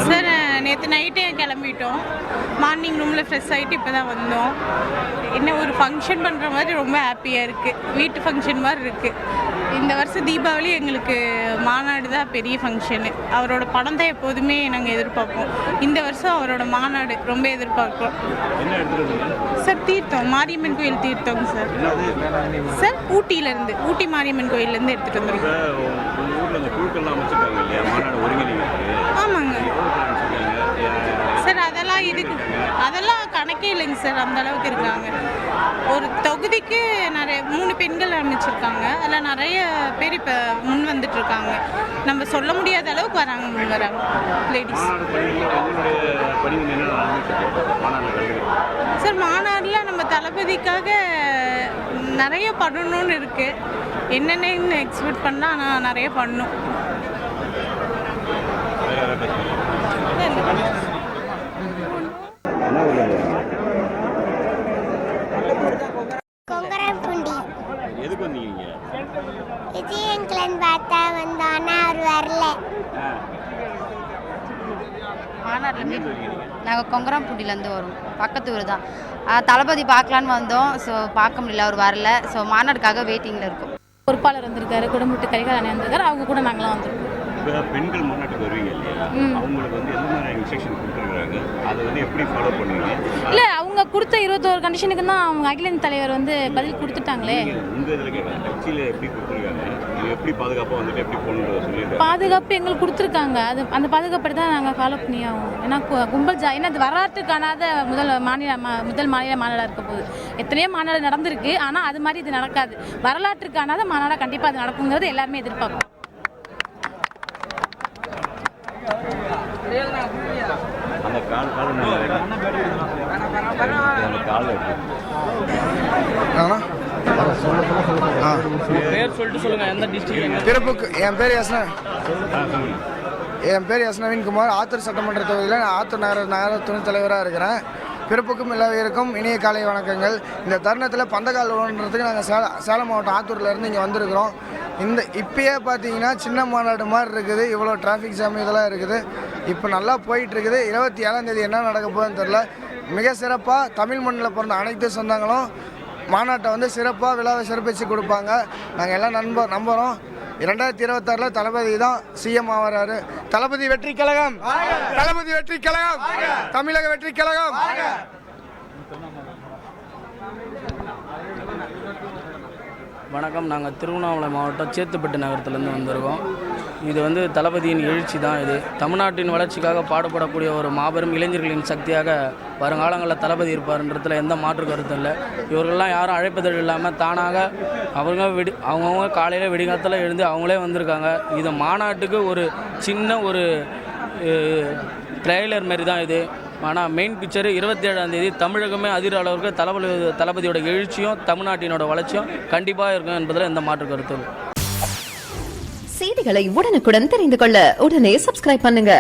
Sir நேற்று நைட்டே கிளம்பிட்டோம். மார்னிங் ரூமில் ஃப்ரெஷ் ஆகிட்டு இப்போ தான் வந்தோம். என்ன ஒரு ஃபங்க்ஷன் பண்ணுற மாதிரி ரொம்ப ஹாப்பியாக இருக்குது. வீட்டு ஃபங்க்ஷன் மாதிரி இருக்குது. இந்த வருஷம் தீபாவளி எங்களுக்கு மாநாடு தான் பெரிய ஃபங்க்ஷனு. அவரோட படம் தான் எப்போதுமே நாங்கள் எதிர்பார்ப்போம். இந்த வருஷம் அவரோட மாநாடு ரொம்ப எதிர்பார்க்குறோம். சார் தீர்த்தம், மாரியம்மன் கோயில் தீர்த்தம் சார். சார் ஊட்டியிலேருந்து, ஊட்டி மாரியம்மன் கோயிலேருந்து எடுத்துகிட்டு வந்துருக்கோம். ஆமாங்க சார். அதெல்லாம் கணக்கே இல்லைங்க சார். அந்த அளவுக்கு இருக்காங்க. ஒரு தொகுதிக்கு நிறைய 3 பெண்கள் அமைச்சிருக்காங்க. அதில் நிறைய பேர் இப்போ முன் வந்துட்டு இருக்காங்க. நம்ம சொல்ல முடியாத அளவுக்கு முன் வராங்க லேடிஸ். சார் மாநாட்டில் நம்ம தளபதிக்காக நிறைய பண்ணணும்னு இருக்குது. என்னென்னு எக்ஸ்பெக்ட் பண்ணால் ஆனால் நிறைய பண்ணணும். எதுக்கு வந்தீங்க? விஜயன் பார்த்தா வந்தோன்னா அவர் வரல. மாநாட்டிலேருந்து நாங்கள் கொங்கராம்பூண்டிலேருந்து வரோம். பக்கத்து ஊர் தான். தளபதி பார்க்கலான்னு வந்தோம். ஸோ பார்க்க முடியல, அவர் வரல. ஸோ மாநாட்டுக்காக வெயிட்டிங்கில் இருக்கோம். பொறுப்பாளர் வந்திருக்காரு, குடும்பத்து கைகாரணி வந்திருக்காரு. அவங்க கூட நாங்களாம் வந்திருக்கோம். இப்போ பெண்கள் மாநாட்டுக்கு வருவீங்க இல்லையா? அவங்களுக்கு வந்து எந்த மாதிரி இன்ஸ்ட்ரக்ஷன் கொடுத்துருக்காங்க, அதை வந்து எப்படி ஃபாலோ பண்ணுவீங்க? இல்லை, அவங்க கொடுத்த 21 கண்டிஷனுக்கு தான் அவங்க அகில இந்திய தலைவர் வந்து பதில் கொடுத்துட்டாங்களே. உங்கள் இதில் கேட்குறேன், கட்சியில் எப்படி கொடுத்துருக்காங்க, எப்படி பாதுகாப்பாக வந்துட்டு எப்படி போகணுன்றத சொல்லியிருக்காங்க. பாதுகாப்பு எங்களுக்கு கொடுத்துருக்காங்க. அது அந்த பாதுகாப்படி தான் நாங்கள் ஃபாலோ பண்ணி ஆகும். ஏன்னா கும்பல் ஏன்னா அது வரலாற்று காணாத முதல் மாநில மாநாடாக இருக்க போகுது. எத்தனையோ மாநாடு நடந்திருக்கு, ஆனால் அது மாதிரி இது நடக்காது. வரலாற்று காணாத மாநாடாக கண்டிப்பாக அது நடக்குங்கிறது எல்லாருமே எதிர்பார்க்கும். அந்த பிறப்புக்கு என் பேர் எஸ் நவீன்குமார். ஆத்தூர் சட்டமன்ற தொகுதியில் நான் ஆத்தூர் நகர துணைத் தலைவராக இருக்கிறேன். பிறப்புக்கும் எல்லாருக்கும் இனிய காலை வணக்கங்கள். இந்த தருணத்தில் பந்தக்கால் விழுன்றதுக்கு நாங்கள் சேலம் மாவட்டம் ஆத்தூர்லேருந்து இங்கே வந்திருக்கிறோம். இப்பயே பார்த்தீங்கன்னா சின்ன மாநாடு மாதிரி இருக்குது. இவ்வளோ டிராஃபிக் ஜாம் இதெல்லாம் இருக்குது. இப்போ நல்லா போயிட்டுருக்குது. 27ஆம் தேதி என்ன நடக்க போகுதுன்னு தெரில. மிக சிறப்பாக தமிழ் மண்ணில் பிறந்த அனைத்து சொந்தங்களும் மாநாட்டை வந்து சிறப்பாக விழாவை சிறப்பித்து கொடுப்பாங்க. நாங்கள் எல்லாம் நம்புகிறோம். 2026 தளபதி தான் சிஎம் ஆகிறாரு. தளபதி வெற்றி கழகம், தளபதி வெற்றி கழகம், தமிழக வெற்றி கழகம். வணக்கம். நாங்கள் திருவண்ணாமலை மாவட்டம் சேத்துப்பட்டு நகரத்துலேருந்து வந்திருக்கோம். இது வந்து தளபதியின் எழுச்சி தான். இது தமிழ்நாட்டின் வளர்ச்சிக்காக பாடுபடக்கூடிய ஒரு மாபெரும் இளைஞர்களின் சக்தியாக வருங்காலங்களில் தளபதி இருப்பார்ன்றதுல எந்த மாற்று கருத்தும் இல்லை. இவர்கள்லாம் யாரும் அழைப்பதற்கு இல்லாமல் தானாக அவங்கவுங்க காலையில் விடிகாலத்தில் எழுந்து அவங்களே வந்திருக்காங்க. இது மாநாட்டுக்கு ஒரு சின்ன ஒரு ட்ரெய்லர் மாரி தான் இது. ஆனால் மெயின் பிக்சரு 27ஆம் தேதி தமிழகமே அதிர அளவுக்கு தளபதியோட எழுச்சியும் தமிழ்நாட்டினோட வளர்ச்சியும் கண்டிப்பாக இருக்கும் என்பதில் எந்த மாற்று கருத்து இல்லை. செய்திகளை உடனுக்குடன் தெரிந்து கொள்ள உடனே சப்ஸ்கிரைப் பண்ணுங்க.